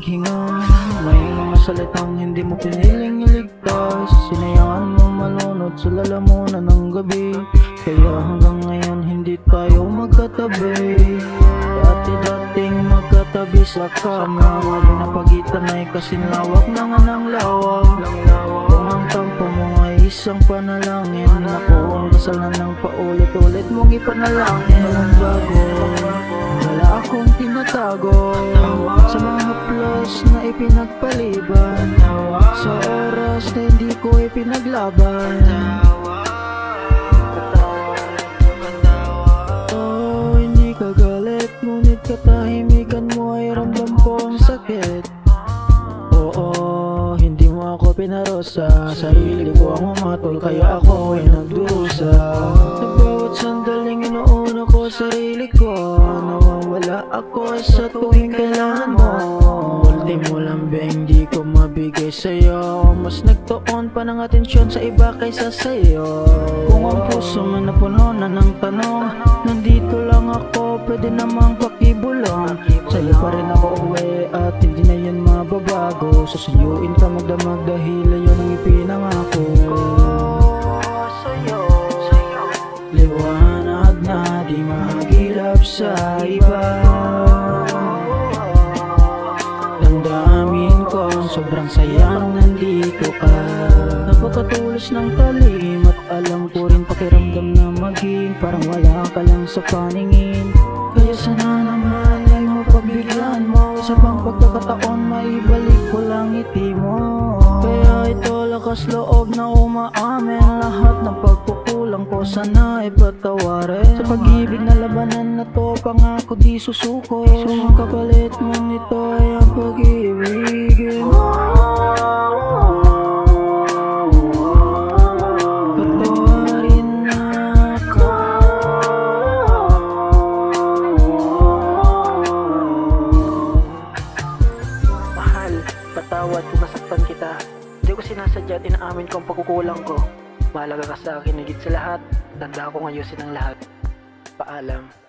maghinga. May mga salitang hindi mo piniling iligtas. Sinayaan mo malunod sa lalamunan ng gabi. Kaya hanggang ngayon hindi tayo magkatabi. Dati-dating magkatabi sa kama. Pinapagitan ay kasinlawak na nga ng lawak. Kung ang tampo mo ay isang panalangin, ako ang dasal na ng paulit-ulit mong ipanalangin. Walang bago, wala akong tinatago sa mga haplos na ipinagpaliban, sa oras na hindi ko ipinaglaban. Oh, hindi ka galit, ngunit katahimikan mo ay ramdam ko ang sakit. Oo, hindi mo ako pinarosa, sarili ko ang umatol, kaya ako ay nagdusa. Sa bawat sandaling inuuna ko sarili ko, nawawala ako sa tuwing kailangan mo. Ultimo lambing di ko mabigay sa'yo, mas nagtuon pa ng atensyon sa iba kaysa sa'yo. Kung ang puso mo napuno na ng tanong, nandito lang ako, pwede namang pakibulong. Sa'yo pa rin ako uwi at hindi na yun mababago. Susuyuin ka magdamag dahil ayun ang ipinangako sa'yo. Liwanag na di mahagilap sa iba. Damdamin ko sobrang sayang nandito ka. Napakatulos ng talim at alam ko rin pakiramdam na maging parang wala ka lang sa paningin. Kaya sana naman ay mapagbigyan mo, sa pang pagkakataon maibalik ko lang ngiti mo. Kaya ito lakas loob na umaamin, lahat ng pagkukulang ko sana ipatawarin. Sa pag-ibig na labanan na to, pangako di susuko. So ang kapalit mo nito ay ang pag-ibig mo. Patawarin ako. Mahal, patawad kung nasaktan kita. Hindi ko sinasadya at inaamin ko ang pagkukulang ko. Mahalaga ka sa akin higit sa lahat. Tanda akong ayusin ang lahat. Paalam.